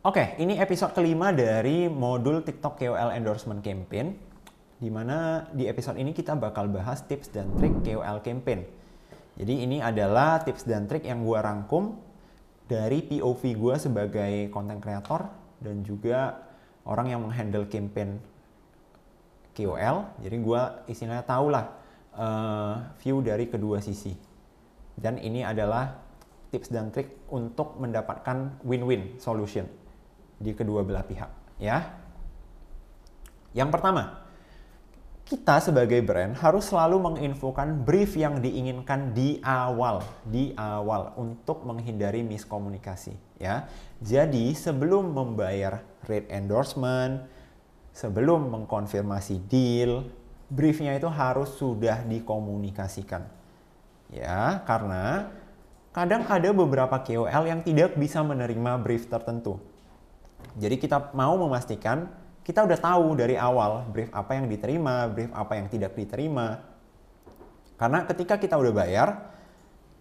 Oke, ini episode kelima dari modul TikTok KOL Endorsement Campaign, di mana di episode ini kita bakal bahas tips dan trik KOL Campaign. Jadi ini adalah tips dan trik yang gue rangkum dari POV gue sebagai content creator dan juga orang yang menghandle campaign KOL. Jadi gue istilahnya tahu lah view dari kedua sisi. Dan ini adalah tips dan trik untuk mendapatkan win-win solution di kedua belah pihak, ya. Yang pertama, kita sebagai brand harus selalu menginfokan brief yang diinginkan di awal untuk menghindari miskomunikasi, ya. Jadi sebelum membayar rate endorsement, sebelum mengkonfirmasi deal, briefnya itu harus sudah dikomunikasikan, ya. Karena kadang ada beberapa KOL yang tidak bisa menerima brief tertentu. Jadi kita mau memastikan kita udah tahu dari awal brief apa yang diterima, brief apa yang tidak diterima. Karena ketika kita udah bayar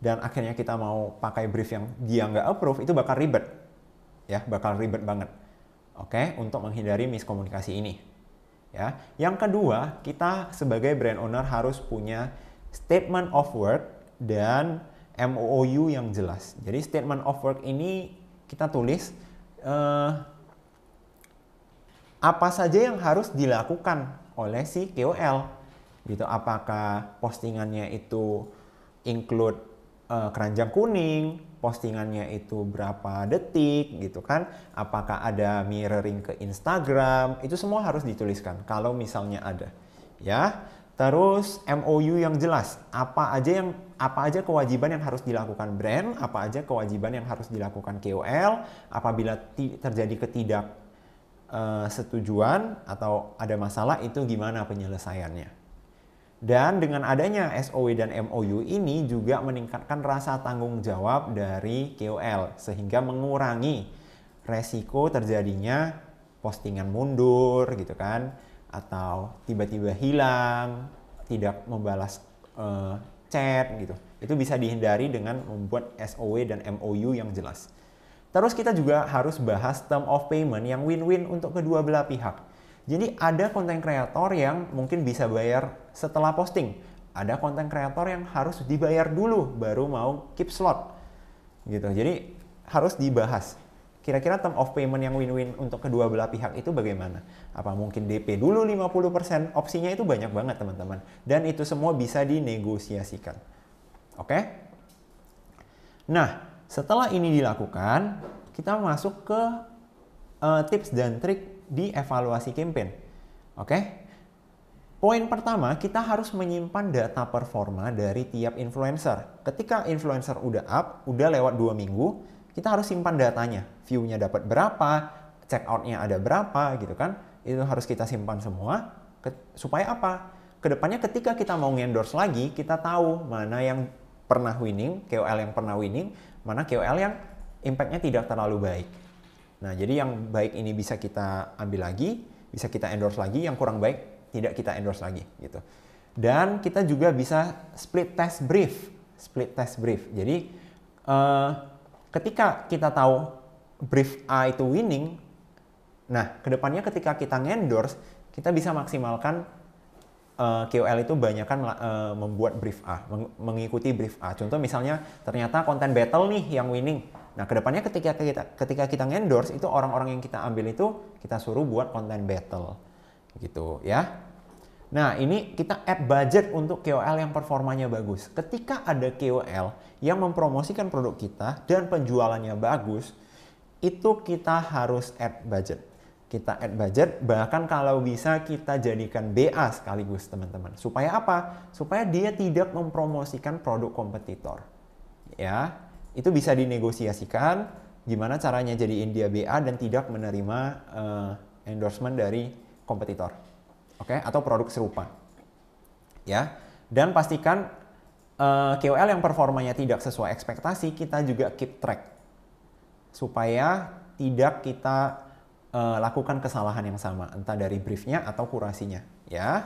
dan akhirnya kita mau pakai brief yang dia nggak approve, itu bakal ribet. Ya, bakal ribet banget. Oke, untuk menghindari miskomunikasi ini. Ya. Yang kedua, kita sebagai brand owner harus punya statement of work dan MOU yang jelas. Jadi statement of work ini kita tulis apa saja yang harus dilakukan oleh si KOL gitu. Apakah postingannya itu include keranjang kuning, postingannya itu berapa detik gitu kan, apakah ada mirroring ke Instagram, itu semua harus dituliskan kalau misalnya ada, ya. Terus MOU yang jelas, apa aja kewajiban yang harus dilakukan brand, apa aja kewajiban yang harus dilakukan KOL apabila terjadi setujuan atau ada masalah, itu gimana penyelesaiannya. Dan dengan adanya SOW dan MOU ini juga meningkatkan rasa tanggung jawab dari KOL sehingga mengurangi resiko terjadinya postingan mundur gitu kan, atau tiba-tiba hilang, tidak membalas chat gitu. Itu bisa dihindari dengan membuat SOW dan MOU yang jelas. Terus kita juga harus bahas term of payment yang win-win untuk kedua belah pihak. Jadi ada content creator yang mungkin bisa bayar setelah posting. Ada content creator yang harus dibayar dulu baru mau keep slot. Gitu. Jadi harus dibahas. Kira-kira term of payment yang win-win untuk kedua belah pihak itu bagaimana? Apa mungkin DP dulu 50%? Opsinya itu banyak banget teman-teman. Dan itu semua bisa dinegosiasikan. Oke? Nah, setelah ini dilakukan, kita masuk ke tips dan trik di evaluasi campaign. Oke? Poin pertama, kita harus menyimpan data performa dari tiap influencer. Ketika influencer udah up, udah lewat 2 minggu, kita harus simpan datanya. View-nya dapat berapa, check out-nya ada berapa gitu kan. Itu harus kita simpan semua. Supaya apa? Kedepannya ketika kita mau endorse lagi, kita tahu mana yang pernah winning, KOL yang pernah winning, mana KOL yang impact-nya tidak terlalu baik. Nah, jadi yang baik ini bisa kita ambil lagi, bisa kita endorse lagi, yang kurang baik tidak kita endorse lagi gitu. Dan kita juga bisa split test brief. Jadi ketika kita tahu brief A itu winning, nah kedepannya ketika kita endorse, kita bisa maksimalkan KOL itu banyakkan membuat brief A, mengikuti brief A. Contoh misalnya ternyata konten battle nih yang winning. Nah, kedepannya ketika kita endorse itu orang-orang yang kita ambil itu kita suruh buat konten battle. Gitu ya. Nah, ini kita add budget untuk KOL yang performanya bagus. Ketika ada KOL yang mempromosikan produk kita dan penjualannya bagus, itu kita harus add budget. Kita add budget, bahkan kalau bisa kita jadikan BA sekaligus teman-teman. Supaya apa? Supaya dia tidak mempromosikan produk kompetitor. Ya, itu bisa dinegosiasikan gimana caranya jadiin dia BA dan tidak menerima endorsement dari kompetitor. Oke, atau produk serupa. Ya, dan pastikan KOL yang performanya tidak sesuai ekspektasi, kita juga keep track. Supaya tidak kita lakukan kesalahan yang sama, entah dari briefnya atau kurasinya, ya.